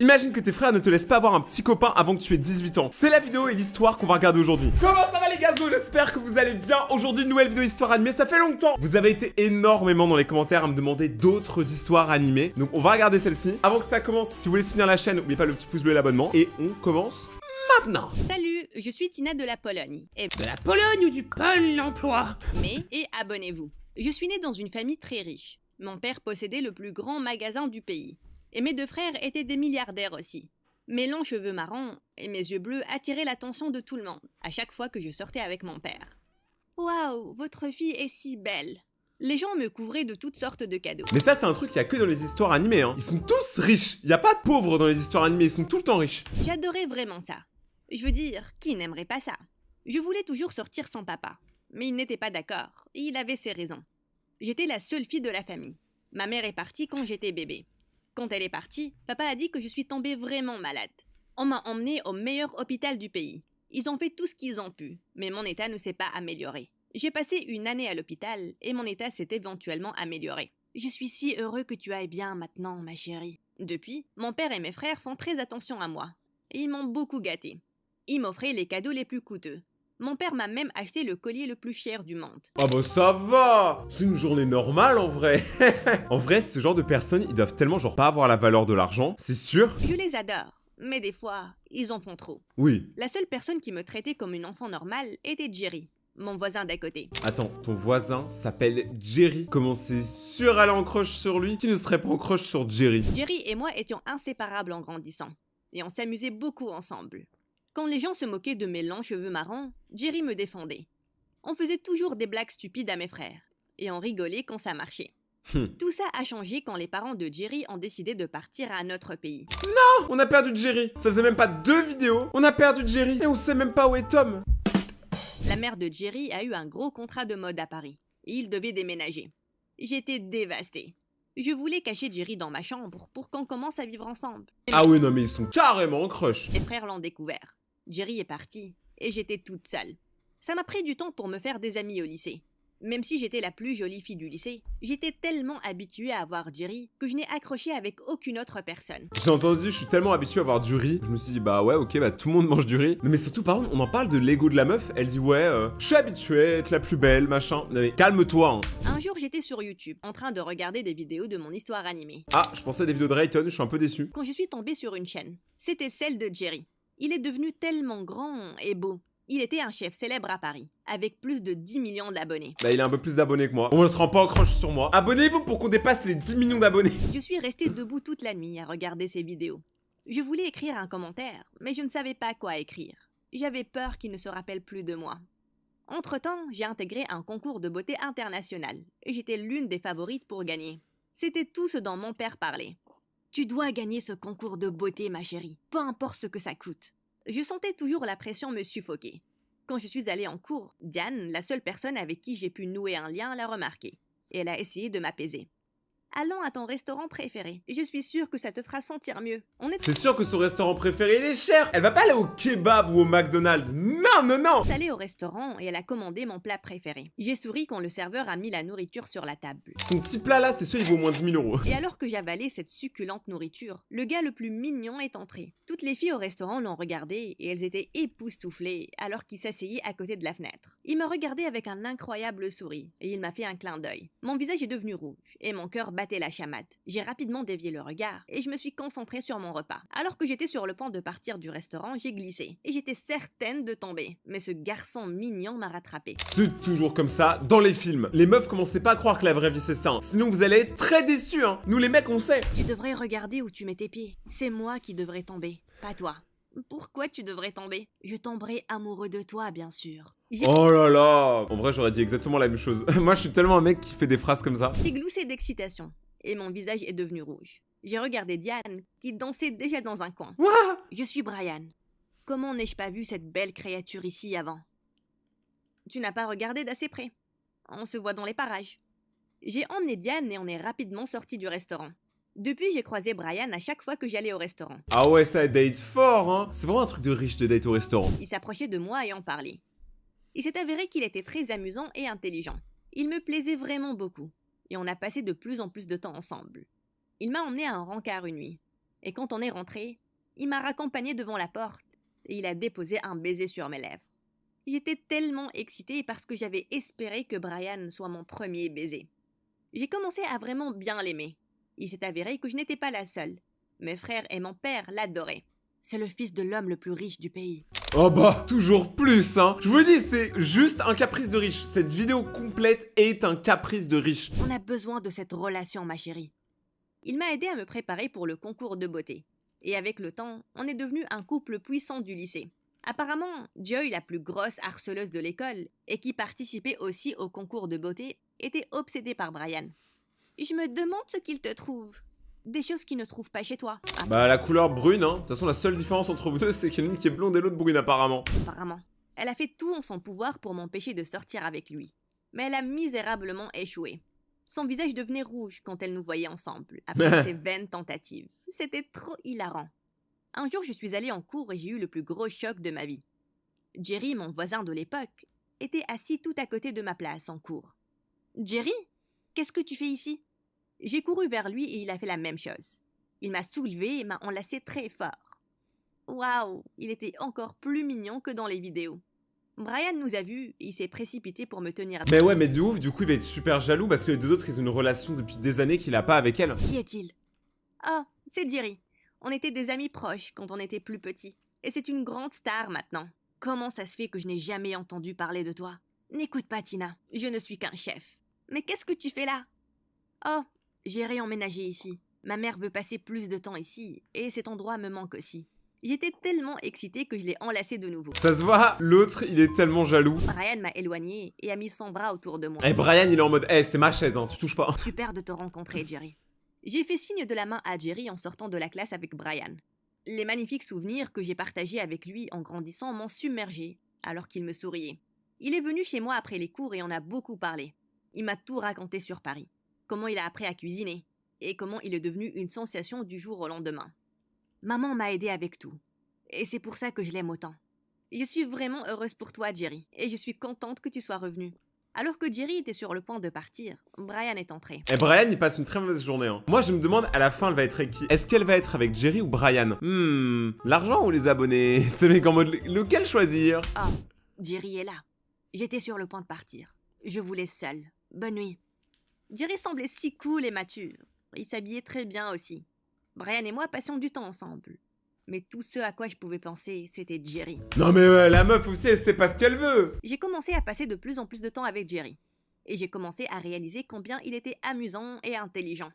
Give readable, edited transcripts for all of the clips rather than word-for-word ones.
Imagine que tes frères ne te laissent pas avoir un petit copain avant que tu aies 18 ans. C'est la vidéo et l'histoire qu'on va regarder aujourd'hui. Comment ça va les gazos? J'espère que vous allez bien. Aujourd'hui, une nouvelle vidéo histoire animée, ça fait longtemps. Vous avez été énormément dans les commentaires à me demander d'autres histoires animées. Donc on va regarder celle-ci. Avant que ça commence, si vous voulez soutenir la chaîne, n'oubliez pas le petit pouce bleu et l'abonnement. Et on commence maintenant. Salut, je suis Tina de la Pologne. De la Pologne ou du Pôle emploi? Et abonnez-vous. Je suis née dans une famille très riche. Mon père possédait le plus grand magasin du pays. Et mes deux frères étaient des milliardaires aussi. Mes longs cheveux marrons et mes yeux bleus attiraient l'attention de tout le monde, à chaque fois que je sortais avec mon père. Waouh, votre fille est si belle! Les gens me couvraient de toutes sortes de cadeaux. Mais ça, c'est un truc qu'il y a que dans les histoires animées, hein. Ils sont tous riches. Il n'y a pas de pauvres dans les histoires animées, ils sont tout le temps riches. J'adorais vraiment ça. Je veux dire, qui n'aimerait pas ça? Je voulais toujours sortir sans papa. Mais il n'était pas d'accord, et il avait ses raisons. J'étais la seule fille de la famille. Ma mère est partie quand j'étais bébé. Quand elle est partie, papa a dit que je suis tombée vraiment malade. On m'a emmenée au meilleur hôpital du pays. Ils ont fait tout ce qu'ils ont pu, mais mon état ne s'est pas amélioré. J'ai passé une année à l'hôpital et mon état s'est éventuellement amélioré. Je suis si heureux que tu ailles bien maintenant, ma chérie. Depuis, mon père et mes frères font très attention à moi. Et ils m'ont beaucoup gâtée. Ils m'offraient les cadeaux les plus coûteux. Mon père m'a même acheté le collier le plus cher du monde. Ah bah ça va. C'est une journée normale en vrai. En vrai, ce genre de personnes, ils doivent tellement genre pas avoir la valeur de l'argent, c'est sûr. Je les adore, mais des fois, ils en font trop. Oui. La seule personne qui me traitait comme une enfant normale était Jerry, mon voisin d'à côté. Attends, ton voisin s'appelle Jerry. Comment c'est sûr elle est en crush sur lui? Qui ne serait pas en crush sur Jerry? Jerry et moi étions inséparables en grandissant, et on s'amusait beaucoup ensemble. Quand les gens se moquaient de mes longs cheveux marrons, Jerry me défendait. On faisait toujours des blagues stupides à mes frères, et on rigolait quand ça marchait. Tout ça a changé quand les parents de Jerry ont décidé de partir à un autre pays. Non, on a perdu Jerry. Ça faisait même pas 2 vidéos. On a perdu Jerry et on sait même pas où est Tom. La mère de Jerry a eu un gros contrat de mode à Paris, et il devait déménager. J'étais dévastée. Je voulais cacher Jerry dans ma chambre pour qu'on commence à vivre ensemble. Ah oui, non mais ils sont carrément en crush. Mes frères l'ont découvert. Jerry est parti, et j'étais toute seule. Ça m'a pris du temps pour me faire des amis au lycée. Même si j'étais la plus jolie fille du lycée, j'étais tellement habituée à avoir Jerry que je n'ai accroché avec aucune autre personne. J'ai entendu, je suis tellement habitué à avoir du riz. Je me suis dit, bah ouais, ok, bah tout le monde mange du riz. Non mais surtout, par contre, on en parle de l'ego de la meuf. Elle dit, ouais, je suis habituée à être la plus belle, machin. Non mais calme-toi, hein. Un jour, j'étais sur YouTube, en train de regarder des vidéos de mon histoire animée. Ah, je pensais à des vidéos de Rayton, je suis un peu déçu. Quand je suis tombée sur une chaîne, c'était celle de Jerry. Il est devenu tellement grand et beau. Il était un chef célèbre à Paris, avec plus de 10 millions d'abonnés. Bah il a un peu plus d'abonnés que moi. On ne se rend pas en crush sur moi. Abonnez-vous pour qu'on dépasse les 10 millions d'abonnés. Je suis restée debout toute la nuit à regarder ces vidéos. Je voulais écrire un commentaire, mais je ne savais pas quoi écrire. J'avais peur qu'il ne se rappelle plus de moi. Entre-temps, j'ai intégré un concours de beauté international, et j'étais l'une des favorites pour gagner. C'était tout ce dont mon père parlait. Tu dois gagner ce concours de beauté, ma chérie, peu importe ce que ça coûte. Je sentais toujours la pression me suffoquer. Quand je suis allée en cours, Diane, la seule personne avec qui j'ai pu nouer un lien, l'a remarqué. Et elle a essayé de m'apaiser. Allons à ton restaurant préféré. Je suis sûre que ça te fera sentir mieux. C'est sûr que son restaurant préféré, il est cher. Elle va pas aller au kebab ou au McDonald's. Non, non, non. On est allé au restaurant et elle a commandé mon plat préféré. J'ai souri quand le serveur a mis la nourriture sur la table. Son petit plat là, c'est sûr, il vaut au moins 10 000 €. Et alors que j'avalais cette succulente nourriture, le gars le plus mignon est entré. Toutes les filles au restaurant l'ont regardé et elles étaient époustouflées alors qu'il s'asseyait à côté de la fenêtre. Il m'a regardé avec un incroyable sourire et il m'a fait un clin d'œil. Mon visage est devenu rouge et mon cœur battait la chamade. J'ai rapidement dévié le regard et je me suis concentrée sur mon repas. Alors que j'étais sur le point de partir du restaurant, j'ai glissé et j'étais certaine de tomber. Mais ce garçon mignon m'a rattrapée. C'est toujours comme ça dans les films. Les meufs, commencez pas à croire que la vraie vie c'est ça, hein. Sinon vous allez être très déçus, hein. Nous les mecs, on sait. Tu devrais regarder où tu mets tes pieds. C'est moi qui devrais tomber, pas toi. Pourquoi tu devrais tomber? Je tomberai amoureux de toi, bien sûr. Oh là là. En vrai, j'aurais dit exactement la même chose. Moi, je suis tellement un mec qui fait des phrases comme ça. J'ai gloussé d'excitation et mon visage est devenu rouge. J'ai regardé Diane qui dansait déjà dans un coin. Ouah. Je suis Brian. Comment n'ai-je pas vu cette belle créature ici avant? Tu n'as pas regardé d'assez près. On se voit dans les parages. J'ai emmené Diane et on est rapidement sortis du restaurant. Depuis, j'ai croisé Brian à chaque fois que j'allais au restaurant. Ah ouais, ça date fort, hein. C'est vraiment un truc de riche de date au restaurant. Il s'approchait de moi et en parlait. Il s'est avéré qu'il était très amusant et intelligent. Il me plaisait vraiment beaucoup. Et on a passé de plus en plus de temps ensemble. Il m'a emmené à un rencard une nuit. Et quand on est rentré, il m'a raccompagné devant la porte et il a déposé un baiser sur mes lèvres. J'étais tellement excitée parce que j'avais espéré que Brian soit mon premier baiser. J'ai commencé à vraiment bien l'aimer. Il s'est avéré que je n'étais pas la seule. Mes frères et mon père l'adoraient. C'est le fils de l'homme le plus riche du pays. Oh bah, toujours plus, hein. Je vous le dis, c'est juste un caprice de riche. Cette vidéo complète est un caprice de riche. On a besoin de cette relation, ma chérie. Il m'a aidé à me préparer pour le concours de beauté. Et avec le temps, on est devenu un couple puissant du lycée. Apparemment, Joy, la plus grosse harceleuse de l'école, et qui participait aussi au concours de beauté, était obsédée par Brian. Je me demande ce qu'il te trouve. Des choses qu'il ne trouve pas chez toi. Bah, la couleur brune, hein. De toute façon, la seule différence entre vous deux, c'est qu'il y en a une qui est blonde et l'autre brune, apparemment. Apparemment. Elle a fait tout en son pouvoir pour m'empêcher de sortir avec lui. Mais elle a misérablement échoué. Son visage devenait rouge quand elle nous voyait ensemble, après ses vaines tentatives. C'était trop hilarant. Un jour, je suis allée en cours et j'ai eu le plus gros choc de ma vie. Jerry, mon voisin de l'époque, était assis tout à côté de ma place en cours. « Jerry, qu'est-ce que tu fais ici ?» J'ai couru vers lui et il a fait la même chose. Il m'a soulevée et m'a enlacée très fort. Waouh, il était encore plus mignon que dans les vidéos. Brian nous a vus et il s'est précipité pour me tenir. Mais ouais, mais de ouf, du coup il va être super jaloux parce que les deux autres ils ont une relation depuis des années qu'il a pas avec elle. Qui est-il? Oh, c'est Jerry. On était des amis proches quand on était plus petits. Et c'est une grande star maintenant. Comment ça se fait que je n'ai jamais entendu parler de toi? N'écoute pas, Tina. Je ne suis qu'un chef. Mais qu'est-ce que tu fais là? Oh, j'ai réemménagé ici. Ma mère veut passer plus de temps ici et cet endroit me manque aussi. J'étais tellement excitée que je l'ai enlacé de nouveau. Ça se voit, l'autre il est tellement jaloux. Brian m'a éloignée et a mis son bras autour de moi. Eh, Brian il est en mode, c'est ma chaise, hein, tu touches pas. Super de te rencontrer, Jerry. J'ai fait signe de la main à Jerry en sortant de la classe avec Brian. Les magnifiques souvenirs que j'ai partagés avec lui en grandissant m'ont submergée alors qu'il me souriait. Il est venu chez moi après les cours et on a beaucoup parlé. Il m'a tout raconté sur Paris. Comment il a appris à cuisiner et comment il est devenu une sensation du jour au lendemain. Maman m'a aidé avec tout. Et c'est pour ça que je l'aime autant. Je suis vraiment heureuse pour toi, Jerry, et je suis contente que tu sois revenu. Alors que Jerry était sur le point de partir, Brian est entré. Et Brian, il passe une très mauvaise journée, hein. Moi, je me demande, à la fin, elle va être avec qui? Est-ce qu'elle va être avec Jerry ou Brian? L'argent ou les abonnés? C'est le mec en mode, lequel choisir? Oh, Jerry est là. J'étais sur le point de partir. Je vous laisse seule. Bonne nuit. Jerry semblait si cool et mature. Il s'habillait très bien aussi. Brian et moi passions du temps ensemble. Mais tout ce à quoi je pouvais penser, c'était Jerry. Non mais ouais, la meuf aussi, elle sait pas ce qu'elle veut. J'ai commencé à passer de plus en plus de temps avec Jerry. Et j'ai commencé à réaliser combien il était amusant et intelligent.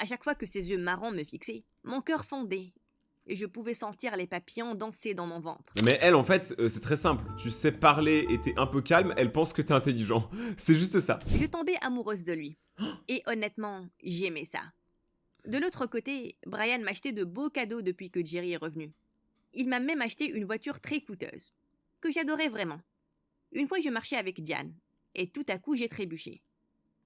À chaque fois que ses yeux marrons me fixaient, mon cœur fondait. Et je pouvais sentir les papillons danser dans mon ventre. Mais elle, en fait, c'est très simple. Tu sais parler et t'es un peu calme, elle pense que t'es intelligent. C'est juste ça. Je tombais amoureuse de lui. Et honnêtement, j'aimais ça. De l'autre côté, Brian m'achetait de beaux cadeaux depuis que Jerry est revenu. Il m'a même acheté une voiture très coûteuse, que j'adorais vraiment. Une fois, je marchais avec Diane, et tout à coup, j'ai trébuché.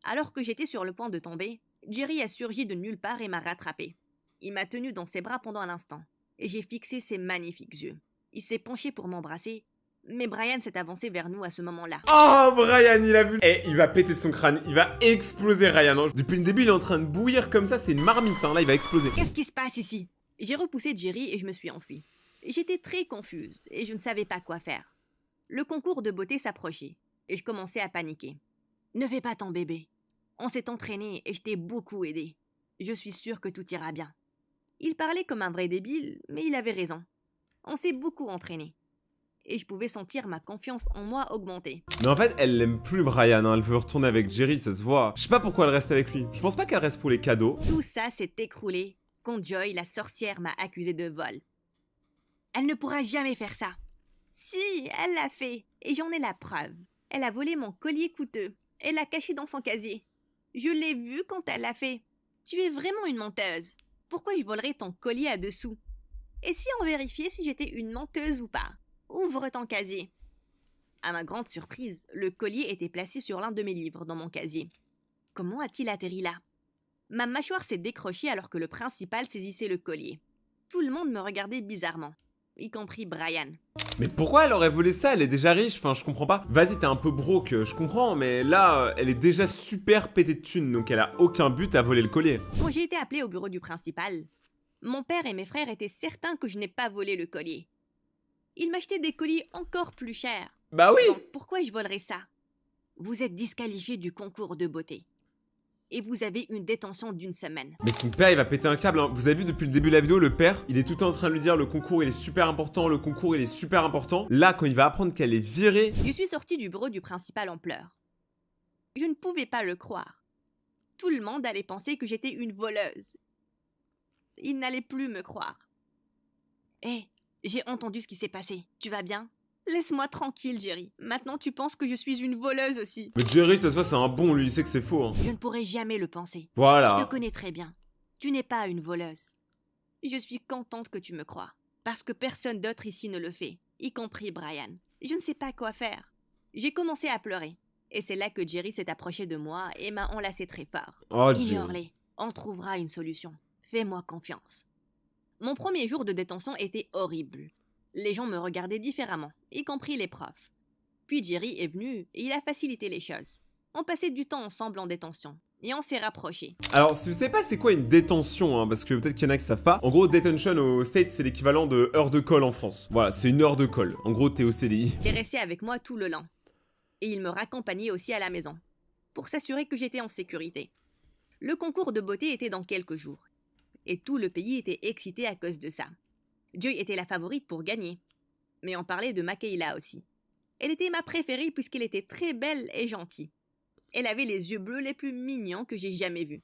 Alors que j'étais sur le point de tomber, Jerry a surgi de nulle part et m'a rattrapé. Il m'a tenu dans ses bras pendant un instant, et j'ai fixé ses magnifiques yeux. Il s'est penché pour m'embrasser, mais Brian s'est avancé vers nous à ce moment-là. Oh, Brian, il a vu. Eh, il va péter son crâne, il va exploser, Ryan. Depuis le début, il est en train de bouillir comme ça, c'est une marmite, hein. Là, il va exploser. Qu'est-ce qui se passe ici? J'ai repoussé Jerry et je me suis enfuie. J'étais très confuse et je ne savais pas quoi faire. Le concours de beauté s'approchait et je commençais à paniquer. Ne fais pas ton bébé. On s'est entraîné et je t'ai beaucoup aidé. Je suis sûre que tout ira bien. Il parlait comme un vrai débile, mais il avait raison. On s'est beaucoup entraîné. Et je pouvais sentir ma confiance en moi augmenter. Mais en fait, elle l'aime plus, Brian, hein. Elle veut retourner avec Jerry, ça se voit. Je sais pas pourquoi elle reste avec lui. Je pense pas qu'elle reste pour les cadeaux. Tout ça s'est écroulé quand Joy, la sorcière, m'a accusée de vol. Elle ne pourra jamais faire ça. Si, elle l'a fait, et j'en ai la preuve. Elle a volé mon collier coûteux. Elle l'a caché dans son casier. Je l'ai vu quand elle l'a fait. Tu es vraiment une menteuse. Pourquoi je volerais ton collier à dessous? Et si on vérifiait si j'étais une menteuse ou pas? Ouvre ton casier. À ma grande surprise, le collier était placé sur l'un de mes livres dans mon casier. Comment a-t-il atterri là? Ma mâchoire s'est décrochée alors que le principal saisissait le collier. Tout le monde me regardait bizarrement, y compris Brian. Mais pourquoi elle aurait volé ça? Elle est déjà riche, enfin je comprends pas. Vas-y, t'es un peu broke, je comprends, mais là, elle est déjà super pétée de thunes, donc elle a aucun but à voler le collier. Quand j'ai été appelée au bureau du principal, Mon père et mes frères étaient certains que je n'ai pas volé le collier. Ils m'achetaient des colliers encore plus chers. Bah oui. Donc pourquoi je volerais ça? Vous êtes disqualifié du concours de beauté. Et vous avez une détention d'1 semaine. Mais son père, il va péter un câble, hein. Vous avez vu depuis le début de la vidéo, le père, il est tout le temps en train de lui dire le concours, il est super important, le concours, il est super important. Là, quand il va apprendre qu'elle est virée... Je suis sortie du bureau du principal en pleurs. Je ne pouvais pas le croire. Tout le monde allait penser que j'étais une voleuse. Il n'allait plus me croire. Hé, j'ai entendu ce qui s'est passé. Tu vas bien? Laisse-moi tranquille, Jerry. Maintenant, tu penses que je suis une voleuse aussi. Mais Jerry, ça se voit, c'est un bon, lui, il sait que c'est faux, hein. Je ne pourrais jamais le penser. Voilà. Je te connais très bien. Tu n'es pas une voleuse. Je suis contente que tu me crois. Parce que personne d'autre ici ne le fait, y compris Brian. Je ne sais pas quoi faire. J'ai commencé à pleurer. Et c'est là que Jerry s'est approché de moi et m'a enlacé très fort. Oh, Jerry. Ignore-les. On trouvera une solution. Fais-moi confiance. Mon premier jour de détention était horrible. Les gens me regardaient différemment, y compris les profs. Puis Jerry est venu et il a facilité les choses. On passait du temps ensemble en détention et on s'est rapprochés. Alors, si vous savez pas c'est quoi une détention, hein, parce que peut-être qu'il y en a qui savent pas, en gros, detention aux States, c'est l'équivalent de heure de colle en France. Voilà, c'est une heure de colle. En gros, t'es au CDI. Il est resté avec moi tout le long. Et il me raccompagnait aussi à la maison, pour s'assurer que j'étais en sécurité. Le concours de beauté était dans quelques jours. Et tout le pays était excité à cause de ça. Joy était la favorite pour gagner. Mais on parlait de Makayla aussi. Elle était ma préférée puisqu'elle était très belle et gentille. Elle avait les yeux bleus les plus mignons que j'ai jamais vus.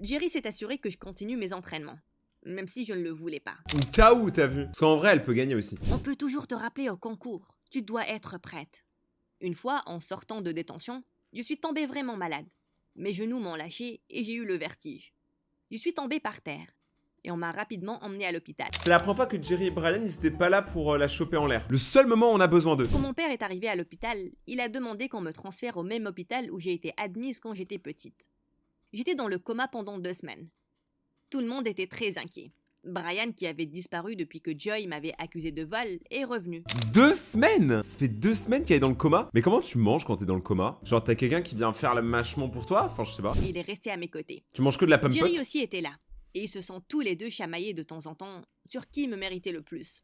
Jerry s'est assuré que je continue mes entraînements, même si je ne le voulais pas. Au cas où, t'as vu. Parce qu'en vrai, elle peut gagner aussi. On peut toujours te rappeler au concours. Tu dois être prête. Une fois, en sortant de détention, je suis tombée vraiment malade. Mes genoux m'ont lâché et j'ai eu le vertige. Je suis tombée par terre. Et on m'a rapidement emmenée à l'hôpital. C'est la première fois que Jerry et Brian n'étaient pas là pour la choper en l'air. Le seul moment où on a besoin d'eux. Quand mon père est arrivé à l'hôpital, il a demandé qu'on me transfère au même hôpital où j'ai été admise quand j'étais petite. J'étais dans le coma pendant 2 semaines. Tout le monde était très inquiet. Brian, qui avait disparu depuis que Joy m'avait accusé de vol, est revenu. 2 semaines? Ça fait 2 semaines qu'elle est dans le coma. Mais comment tu manges quand t'es dans le coma? Genre t'as quelqu'un qui vient faire le mâchement pour toi? Enfin je sais pas. Et il est resté à mes côtés. Tu manges que de la pomme Jerry pote? aussi était là. Et ils se sont tous les deux chamaillés de temps en temps sur qui me méritait le plus.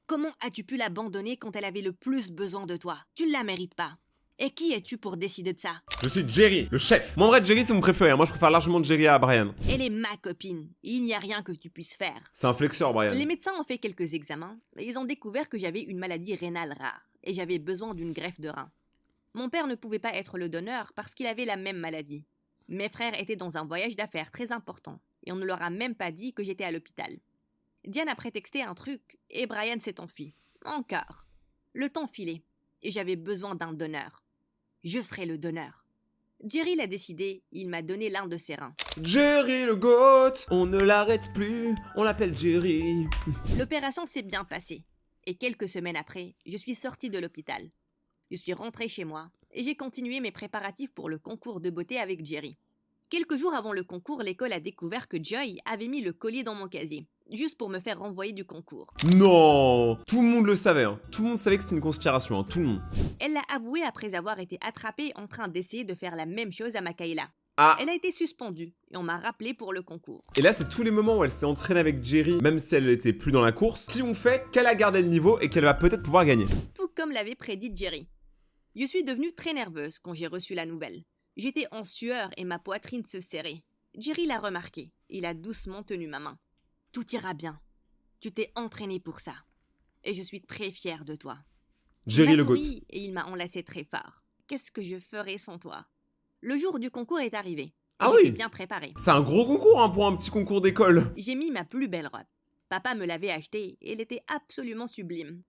Comment as-tu pu l'abandonner quand elle avait le plus besoin de toi? Tu ne la mérites pas. Et qui es-tu pour décider de ça? Je suis Jerry, le chef. Moi en vrai Jerry c'est mon préféré, moi je préfère largement Jerry à Brian. Elle est ma copine. Il n'y a rien que tu puisses faire. C'est un flexeur Brian. Les médecins ont fait quelques examens et ils ont découvert que j'avais une maladie rénale rare et j'avais besoin d'une greffe de rein. Mon père ne pouvait pas être le donneur parce qu'il avait la même maladie. Mes frères étaient dans un voyage d'affaires très important et on ne leur a même pas dit que j'étais à l'hôpital. Diane a prétexté un truc et Brian s'est enfui. Encore. Le temps filait et j'avais besoin d'un donneur. Je serai le donneur. Jerry l'a décidé, il m'a donné l'un de ses reins. Jerry le goat, on ne l'arrête plus, on l'appelle Jerry. L'opération s'est bien passée. Et quelques semaines après, je suis sortie de l'hôpital. Je suis rentrée chez moi et j'ai continué mes préparatifs pour le concours de beauté avec Jerry. Quelques jours avant le concours, l'école a découvert que Joy avait mis le collier dans mon casier, juste pour me faire renvoyer du concours. Non, tout le monde le savait, hein. Tout le monde savait que c'était une conspiration, hein. Tout le monde. Elle l'a avoué après avoir été attrapée en train d'essayer de faire la même chose à Makayla. Ah. Elle a été suspendue et on m'a rappelé pour le concours. Et là, c'est tous les moments où elle s'est entraînée avec Jerry, même si elle n'était plus dans la course, qui ont fait qu'elle a gardé le niveau et qu'elle va peut-être pouvoir gagner. Tout comme l'avait prédit Jerry. Je suis devenue très nerveuse quand j'ai reçu la nouvelle. J'étais en sueur et ma poitrine se serrait. Jerry l'a remarqué. Il a doucement tenu ma main. Tout ira bien. Tu t'es entraînée pour ça. Et je suis très fière de toi. Jerry le goat. Il m'a souri et il m'a enlacé très fort. Qu'est-ce que je ferais sans toi? Le jour du concours est arrivé. Ah J'étais oui. bien préparée. C'est un gros concours, hein, pour un petit concours d'école. J'ai mis ma plus belle robe. Papa me l'avait achetée et elle était absolument sublime.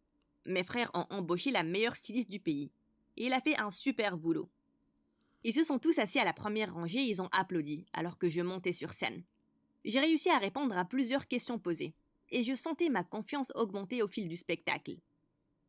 Mes frères ont embauché la meilleure styliste du pays. Et il a fait un super boulot. Ils se sont tous assis à la première rangée et ils ont applaudi alors que je montais sur scène. J'ai réussi à répondre à plusieurs questions posées. Et je sentais ma confiance augmenter au fil du spectacle.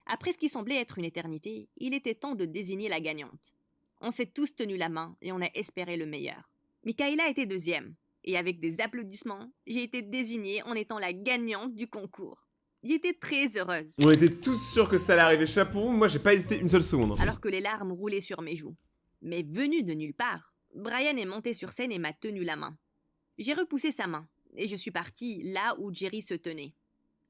Après ce qui semblait être une éternité, il était temps de désigner la gagnante. On s'est tous tenu la main et on a espéré le meilleur. Makayla était deuxième. Et avec des applaudissements, j'ai été désignée en étant la gagnante du concours. J'étais très heureuse. On était tous sûrs que ça allait arriver. Chapeau, moi j'ai pas hésité une seule seconde. Alors que les larmes roulaient sur mes joues. Mais venu de nulle part, Brian est monté sur scène et m'a tenu la main. J'ai repoussé sa main, et je suis partie là où Jerry se tenait.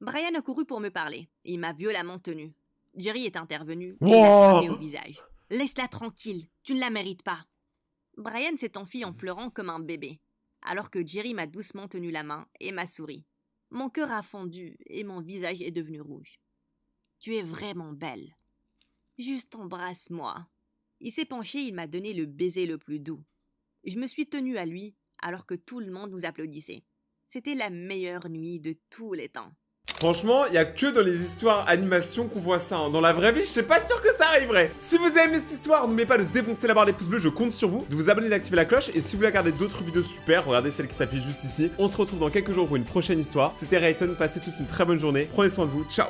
Brian a couru pour me parler. Il m'a violemment tenue. Jerry est intervenu et l'a frappé au visage. « Laisse-la tranquille, tu ne la mérites pas. » Brian s'est enfui en pleurant comme un bébé, alors que Jerry m'a doucement tenu la main et m'a souri. Mon cœur a fondu et mon visage est devenu rouge. « Tu es vraiment belle. Juste embrasse-moi. » Il s'est penché et il m'a donné le baiser le plus doux. Je me suis tenue à lui alors que tout le monde nous applaudissait. C'était la meilleure nuit de tous les temps. Franchement, il y a que dans les histoires animation qu'on voit ça. Hein. Dans la vraie vie, je suis pas sûr que ça arriverait. Si vous avez aimé cette histoire, n'oubliez pas de défoncer la barre des pouces bleus, je compte sur vous, de vous abonner et d'activer la cloche. Et si vous voulez regarder d'autres vidéos super, regardez celle qui s'affiche juste ici. On se retrouve dans quelques jours pour une prochaine histoire. C'était Rayton, passez tous une très bonne journée. Prenez soin de vous, ciao.